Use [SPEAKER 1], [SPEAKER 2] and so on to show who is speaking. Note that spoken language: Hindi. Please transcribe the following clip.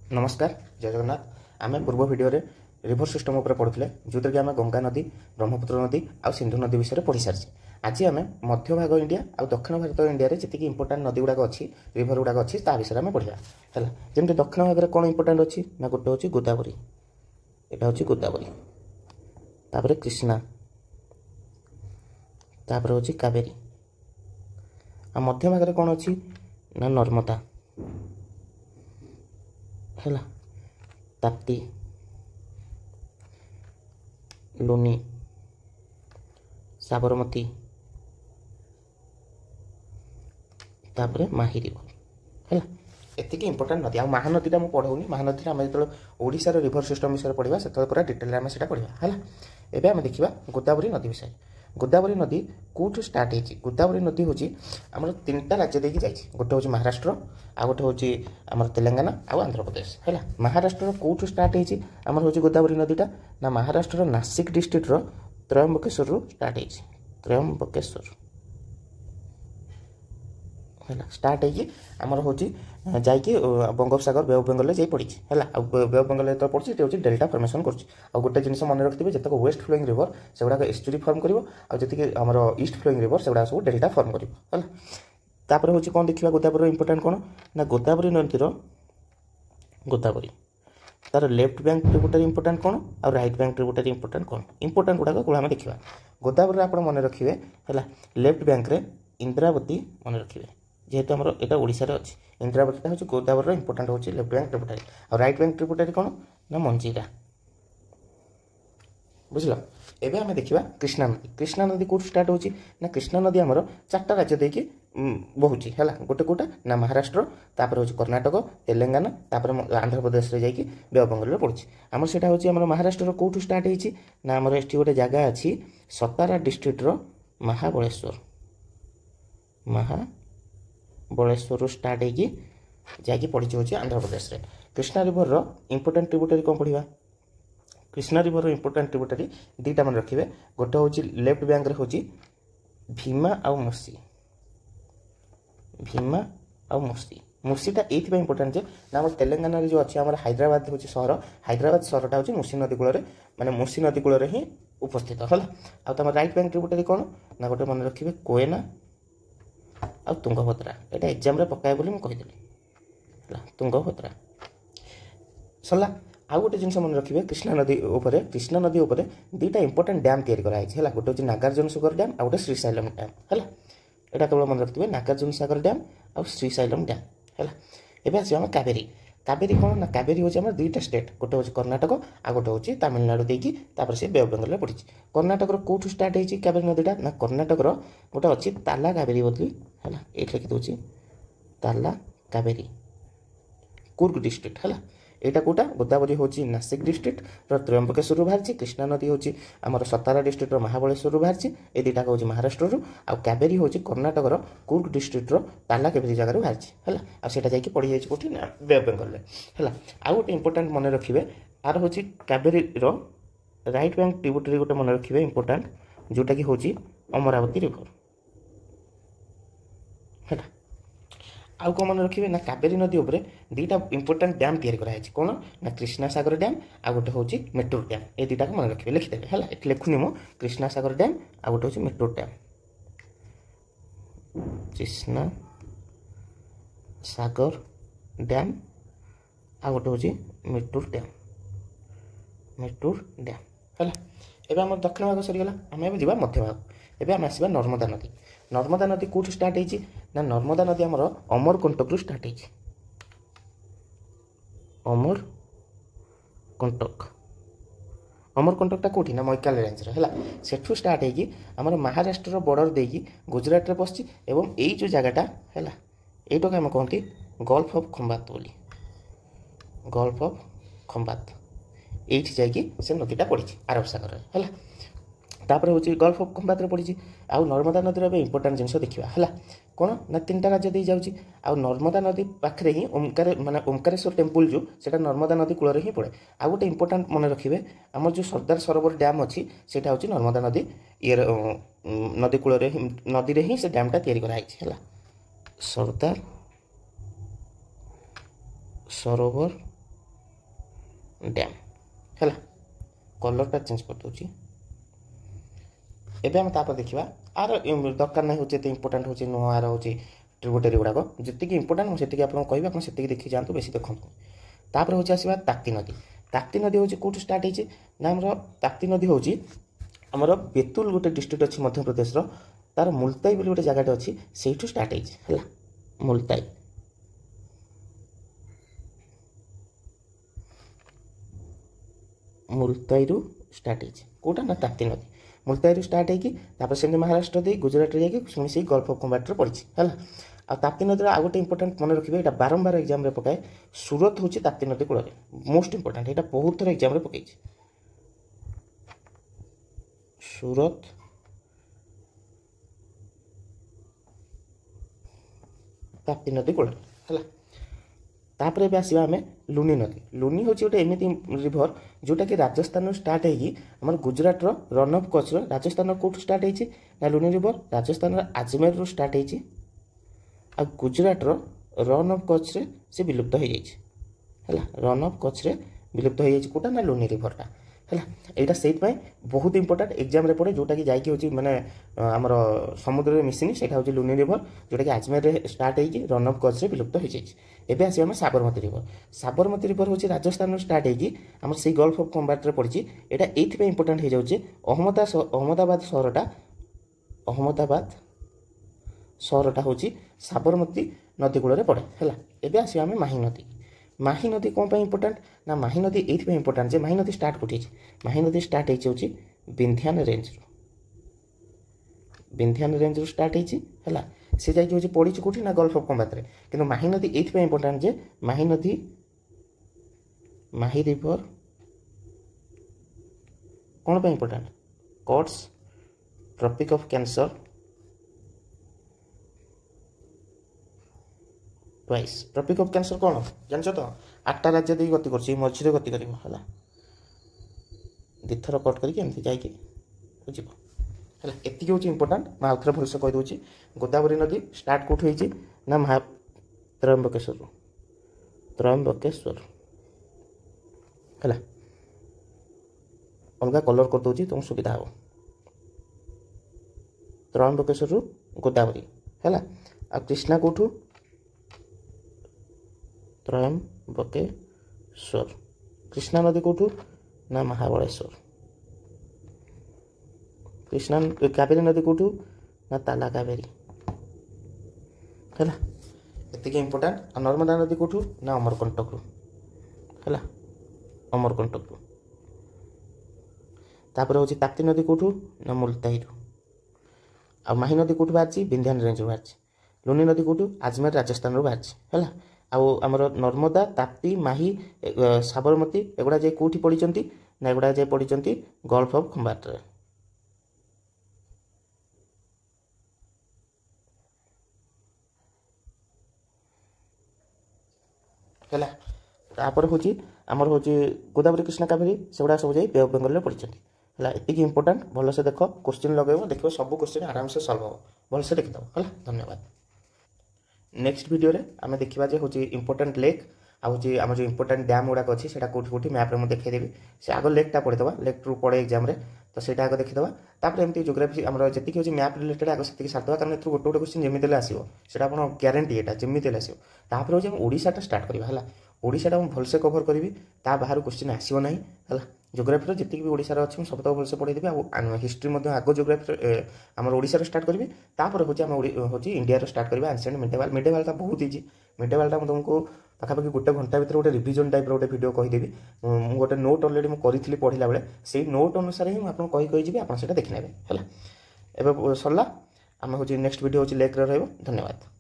[SPEAKER 1] नमस्कार जय जगन्नाथ। आम पूर्व भिडियो रिभर सिस्टम उपर पढ़ुले जो कि आम गंगा नदी ब्रह्मपुत्र नदी आ सिंधु नदी विषय पढ़ी सारी। आज आम मध्य भाग इंडिया और दक्षिण भारत इंडिया जी इंपोर्टाट नदी गुड़ाक अच्छी रिभर गुड़ाक अच्छी विषय में पढ़ा है। जमी दक्षिण भाग में कौन इंपोर्टाट अच्छी ना गोटे हूँ गोदावरी, यहाँ हूँ गोदावरी, तापर कृष्णा, तापर हूँ कावेरी। आ मध्य भाग में कौन अच्छी ना नर्मदा है, ताप्ती, लुनी, साबरमती, तापर माही रिवर है। एतिक इंपोर्टाट नदी। आ महानदीटा मुझे पढ़ाऊनी। महानदी आम जो ओडिशार रिभर सिस्टम विषय पढ़ा से पूरा डिटेल आम से पढ़ा है। एवं आम देखा गोदावरी नदी विषय। गोदावरी नदी कौटू स्टार्ट होती? गोदावरी नदी हूँ आम तीन टा राज्य देखिए जाइए। गोटे हूँ महाराष्ट्र, आ गोटे हूँ आम तेलंगाना आ आंध्र प्रदेश है। महाराष्ट्र कौटू स्टार्ट होती आम हूँ गोदावरी नदीटा ना महाराष्ट्र नासिक डिस्ट्रिक्ट त्रयंबकेश्वर स्टार्ट होती। त्रयंबकेश्वर है स्टार्ट होमर हूँ जाकि बंगोपसागर बे ऑफ बेंगल जा पड़ी है। बे ऑफ बेंगल जो पड़ी ये डेल्टा फर्मेसन कर गोटे जिन मन रखिए जितक वेस्ट फ्लोइंग रिवर से गुड़ाक एस्टुरी फर्म कर ईस्ट फ्लोइंग रिवर से गुड़ा सब डेल्टा फर्म कर हूँ कौन देखा गोदावरी इंपोर्टाट कौन ना गोदावरी नदीर गोदावरी तार लेफ्ट बैंक ट्रिब्यूटरी इंपोर्टाट कौन और राइट बैंक ट्रिब्यूटरी इंपोर्टाट कौन इंपोर्टाट गुड़ाक आम देखा। गोदावरी आप मन रखिए है लेफ्ट बैंक रे इंद्रावती मन रखिए जेहेतु आम यहाँ ओडिशार अच्छी इंद्रावती हूँ गोदावरी इंपोर्टाट हूँ लेफ्ट बैंक ट्रिब्यूटरी और राइट बैंक ट्रिब्यूटरी कौन ना मंजीरा बुझल। एवं आम देखा कृष्णा नदी। कृष्णा नदी कौट स्टार्ट होची ना कृष्णा नदी आमर चार्टा राज्य देखिए बहुची है। गोटे कौटा ना महाराष्ट्र, तापर हूँ कर्णाटक, तेलंगाना, तापर आंध्र प्रदेश में जाकि बे ऑफ बेंगल पड़ी। आमर से हूँ महाराष्ट्र कौटू स्टार्ट होती ना आमर ये गोटे जगह अच्छी सतारा डिस्ट्रिक्टर महाबलेश्वर। महाबलेश्वर स्टार्ट होगी जाकि पड़ी हूँ आंध्र प्रदेश में। कृष्णा रिवर इंपोर्टाट ट्रिब्यूटरी कौन पढ़ा? कृष्णा रिवर इंपोर्टाट ट्रिब्यूटरी दुईटा मन रखिए। गोटे हूँ लेफ्ट बैंक हूँ भीमा आउ मुसी। भीमा आउ मुसी मुसीटा ये इंपोर्टाट जे ना आम तेलंगाना जो अच्छी आम हैदराबाद हूँ सहर। हैदराबाद सहरटा हूँ मुसी नदी कूल माने मुसी नदी कूल ही उपस्थित है। आम राइट बैंक ट्रिब्यूटरी कौन ना गोटे मन रखिए कोयना आ तुंगभद्रा। यहाँ एग्जाम पकाए बोली मुझे कहीदेली तुंगभद्रा सरला। आउ गोटे जिन मन रखिए कृष्णा नदी उपर दुईटा इंपोर्टाट डैम तैयारी कराई है। गोटे हूँ नागार्जुन सागर डैम आ गोटे श्रीशैलम डैम है। यहाँ केवल मन रखिए नागार्जुन सागर डैम और श्रीशैलम डैम है। एवं आस कावेरी। कावेरी कौन ना कावेरी हूँ आम दुईटा स्टेट गोटे हूँ कर्णाटक आ गोटे हूँ तमिलनाडु देपर से बे ऑफ बेंगल पड़ी। कर्णाटक कौटू स्टार्ट होती कावेरी नदीटा ना कर्णाटक गोटे अच्छी ताला कावेरी बोली है। ये लिखी दूसरी ताला कावेरी कुर्ग डिस्ट्रिक्ट है। यहाँ कौटा गोदावरी हूँ नासिक डिस्ट्रिक्ट त्रयंबकेश्वर बाहरी। कृष्णा नदी हूँ आम सतारा डिस्ट्रिक्ट महाबलेश्वर बाहरी। ये दुटा हूँ महाराष्ट्र आउ कावेरी हूँ कर्णाटक कुर्ग डिस्ट्रिक्ट ताला कावेरी जगह बाहरी है। आटा जाकि पड़ी जाए कौटी ना बे ऑफ बेंगल है। आउ गोटे इंपोर्टाट मन रखिए आर हूँ कावेरी राइट बैंक ट्रिब्यूटरी गोटे मन रखिए इंपोर्टाट जोटा कि हूँ अमरावती रिवर है। आउ कौन मन रखिए ना कावेरी नदी उपर दुईटा इंपोर्टाट डैम तैयारी कराई कौन ना कृष्णा सागर डैम आ गोटे हूँ मेट्रोर डैम। ये दुटा मन रखिए लिखिदेवे है। ये लिखुनी मो कृष्णा सागर डैम आ गोटे हूँ मेट्रोर डैम। कृष्णा सागर डैम आ गोटे हूँ मेट्रोर डैम। मेट्रोर डैम है। एवं आम दक्षिण भाग सरीगला आम ए जा मध्य भाग। एवं आम आसवा नर्मदा नदी। नर्मदा नदी कौटू स्टार्ट होती ना नर्मदा नदी आमर अमरकंटक रु स्टार्ट होती। अमरकंटकटा कौटी ना मैकाल रेंज है। सेठू स्टार्ट होगी आम महाराष्ट्र बॉर्डर देकी गुजरात में पशि एवं यही जो जगहटा है यहीटा को आम कहते गल्फ ऑफ खंबात बोली। गल्फ ऑफ खंबात ये से नदीटा पड़ी आरब सागर है। तापर हूँ गल्फ ऑफ खंबात पड़ी। आउ नर्मदा नदीर इंपोर्टाट जिन देखा है कौन ना तीन टा राज्य दे जाऊँगी। आउ नर्मदा नदी पाखे ही माने ओमकारेश्वर टेम्पल जो सेटा नर्मदा नदी कूल ही पड़े। आउ गोटे इंपोर्टाट मन रखिए आम जो सरदार सरोवर डैम अच्छी से हूँ नर्मदा नदी ये नदी कूल नदी ही से डैमटा तैयारी कराई है। सरदार सरोवर ଡ୍ୟାମ୍ ହେଲା। କଲର୍ଟା ଚେଞ୍ଜ କରିଦେଉଛି। ଏବେ ଆମେ ତାପରେ ଦେଖିବା ଆର ଦରକାର ନାହିଁ ହେଉଛି ଏତେ ଇମ୍ପୋର୍ଟାଣ୍ଟ ହେଉଛି ନୁହଁ ଆର ହେଉଛି ଟ୍ରିବ୍ୟୁଟାରି ଗୁଡ଼ାକ ଯେତିକି ଇମ୍ପୋର୍ଟାଣ୍ଟ ମୁଁ ସେତିକି ଆପଣଙ୍କୁ କହିବି ଆପଣ ସେତିକି ଦେଖି ଯାଆନ୍ତୁ ବେଶୀ ଦେଖନ୍ତୁ। ତାପରେ ହେଉଛି ଆସିବା ତାପ୍ତି ନଦୀ। ତାପ୍ତି ନଦୀ ହେଉଛି କେଉଁଠୁ ଷ୍ଟାର୍ଟ ହେଇଛି ନା ଆମର ତାପ୍ତି ନଦୀ ହେଉଛି ଆମର ବେତୁଲ ଗୋଟେ ଡିଷ୍ଟ୍ରିକ୍ଟ ଅଛି ମଧ୍ୟପ୍ରଦେଶର ତାର ମୁଲତାଇ ବୋଲି ଗୋଟେ ଜାଗାଟେ ଅଛି ସେଇଠୁ ଷ୍ଟାର୍ଟ ହେଇଛି ହେଲା। ମୁଲତାଇ ମୁଲତାଇରୁ ଷ୍ଟାର୍ଟ ହେଇଛି କେଉଁଟା ନା ତାପ୍ତି ନଦୀ। ମୁଲତାଇରୁ ଷ୍ଟାର୍ଟ ହେଇକି ତାପରେ ସେମିତି ମହାରାଷ୍ଟ୍ର ଦେଇ ଗୁଜରାଟରେ ଯାଇକି ପୁଣି ସେଇ ଗଲ୍ଫ ଅଫ୍ କୋମ୍ବାଟରେ ପଡ଼ିଛି ହେଲା। ଆଉ ତାପ୍ତି ନଦୀର ଆଉ ଗୋଟେ ଇମ୍ପୋର୍ଟାଣ୍ଟ ମନେ ରଖିବେ ଏଇଟା ବାରମ୍ବାର ଏକ୍ଜାମ୍ରେ ପକାଏ। ସୁରତ ହେଉଛି ତାପ୍ତି ନଦୀ କୂଳରେ ମୋଷ୍ଟ ଇମ୍ପୋର୍ଟାଣ୍ଟ ଏଇଟା ବହୁତ ଥର ଏକ୍ଜାମ୍ରେ ପକେଇଛି। ସୁରତ ତାପ୍ତି ନଦୀ କୂଳରେ ହେଲା। ତାପରେ ଏବେ ଆସିବା ଆମେ ଲୁନି ନଦୀ। ଲୁନି ହେଉଛି ଗୋଟେ ଏମିତି ରିଭର ଯେଉଁଟାକି ରାଜସ୍ଥାନରୁ ଷ୍ଟାର୍ଟ ହେଇକି ଆମର ଗୁଜରାଟର ରନ୍ ଅଫ୍ କଚ୍ଛର ରାଜସ୍ଥାନର କେଉଁଠୁ ଷ୍ଟାର୍ଟ ହେଇଛି ନା ଲୁନି ରିଭର ରାଜସ୍ଥାନର ଆଜମେରରୁ ଷ୍ଟାର୍ଟ ହେଇଛି ଆଉ ଗୁଜରାଟର ରନ୍ ଅଫ୍ କଚ୍ଛରେ ସେ ବିଲୁପ୍ତ ହୋଇଯାଇଛି ହେଲା। ରନ୍ ଅଫ୍ କଚ୍ଛରେ ବିଲୁପ୍ତ ହୋଇଯାଇଛି କେଉଁଟା ନା ଲୁନି ରିଭରଟା ହେଲା। ଏଇଟା ସେଇଥିପାଇଁ ବହୁତ ଇମ୍ପୋର୍ଟାଣ୍ଟ ଏକ୍ଜାମ୍ରେ ପଡ଼େ ଯେଉଁଟାକି ଯାଇକି ହେଉଛି ମାନେ ଆମର ସମୁଦ୍ରରେ ମିଶିନି ସେଇଟା ହେଉଛି ଲୁନି ରିଭର ଯେଉଁଟାକି ଆଜମେରରେ ଷ୍ଟାର୍ଟ ହେଇକି ରନ୍ ଅଫ୍ କଚ୍ଛରେ ବିଲୁପ୍ତ ହୋଇଯାଇଛି। ଏବେ ଆସିବା ଆମେ ସାବରମତୀ ରିଭର। ସାବରମତୀ ରିଭର ହେଉଛି ରାଜସ୍ଥାନରୁ ଷ୍ଟାର୍ଟ ହେଇକି ଆମର ସେଇ ଗଲ୍ଫ ଅଫ୍ କୋମ୍ବାଟରେ ପଡ଼ିଛି। ଏଇଟା ଏଇଥିପାଇଁ ଇମ୍ପୋର୍ଟାଣ୍ଟ ହେଇଯାଉଛି ଅହମ୍ମଦାବାଦ ସହରଟା ହେଉଛି ସାବରମତୀ ନଦୀ କୂଳରେ ପଡ଼େ ହେଲା। ଏବେ ଆସିବା ଆମେ ମାହି ନଦୀ। ମାହି ନଦୀ କ'ଣ ପାଇଁ ଇମ୍ପୋର୍ଟାଣ୍ଟ ନା ମାହି ନଦୀ ଏଇଥିପାଇଁ ଇମ୍ପୋର୍ଟାଣ୍ଟ ଯେ ମାହି ନଦୀ ଷ୍ଟାର୍ଟ କେଉଁଠି ହେଇଛି ମାହି ନଦୀ ଷ୍ଟାର୍ଟ ହେଇଛି ହେଉଛି ବିନ୍ଧ୍ୟାନ ରେଞ୍ଜରୁ ଷ୍ଟାର୍ଟ ହେଇଛି ହେଲା। ସେ ଯାଇକି ହେଉଛି ପଡ଼ିଛି କେଉଁଠି ନା ଗଲ୍ଫ ଅଫ୍ କୋମ୍ବାଟରେ। କିନ୍ତୁ ମାହି ନଦୀ ଏଇଥିପାଇଁ ଇମ୍ପୋର୍ଟାଣ୍ଟ ଯେ ମାହି ରିଭର କ'ଣ ପାଇଁ important cuts tropic of cancer twice. Tropic of cancer कौन जान तो 8टा राज्य दे गति कर मझे गति कर दिथर कट करके जाकि बुझे एति हूँ इंपोर्टाट मैं आउ थे भलसे कहीदे। गोदावरी नदी स्टार्ट कौट हो ना महा त्रयंबकेश्वर है अलग कलर कर दूसरी तुम सुविधा हो त्रयंबकेश्वर गोदावरी है आ कृष्णा कौटू त्रयंबकेश्वर। कृष्णा नदी कौटू ना महाबलेश्वर। कृष्णा कावेरी नदी कौटू ना ताला कावेरी है ये इंपोर्टाट। नर्मदा नदी कौटू ना अमरकंटक है अमरकंटक। तापर हूँ ताप्ती नदी कौटू ना मुलताई आ माही नदी कौटू बाहर विंध्यान रेंज बाहर। लुनी नदी कौटू आजमेर राजस्थान बाहर है। आमर नर्मदा ताप्ती माही साबरमती एगुड़ा जाए कौटी पड़ी ना एगुड़ा जाए पड़ी गल्फ ऑफ कोम्बाट है। तापर हूँ आमर हूँ गोदावरी कृष्णा कावेरी सेगुड़ा सब जाए बे ऑफ बेंगल पड़ी है। एतिक इंपोर्टाट भलसे देख क्वेश्चन लगेब देखो सब क्वेश्चन आराम से सल्व हो भलसे देखिदेव है। धन्यवाद। नेक्स्ट वीडियो रे आमे देखिबा जे होची इंपोर्टेंट लेक आ होची आम जो इंपोर्टेंट डैम गुड़ाक अच्छी से कौटी मैप रे देखदेवी से आग लेकटा पढ़ीदे लेक टू पड़े एग्जाम तो से आगे देखीदे। तापर एमती जोग्राफी आम जी होची मैप रिलेटेड आगे से सारिदेवा कारण गोटे गोटे क्वेश्चन जमी आसो से ग्यारंटी यहाँ जमी आसो। तापर हूँ ओडिशाटा स्टार्ट करवा है। ओडिशाटा मुझे भलसे कभर करी ता बाहर क्वेश्चन आसो ना है। जोग्राफी जी भी ओडिशार अच्छी सब तक भलसे पढ़ेदेवी आ हिस्ट्री आग जोग्राफी आम ओडिशार स्टार्ट करी। तापर हूँ इंडिया स्टार्ट करवा एंशिएंट मिडिवल। मिडिवलटा बहुत इजी। मिडिवलटा मुझे तुमको पाखापाखि गोटे घंटा भर गोटे रिविजन टाइप गोटे वीडियो कहीदेवी। गोटे नोट अलरेडी मुझे करी पढ़ला बेले से नोट अनुसार ही आपको कहीजी आप देखने है। एवं सरला आम हूँ नेक्स्ट वीडियो हूँ लेक्रे रहा। धन्यवाद।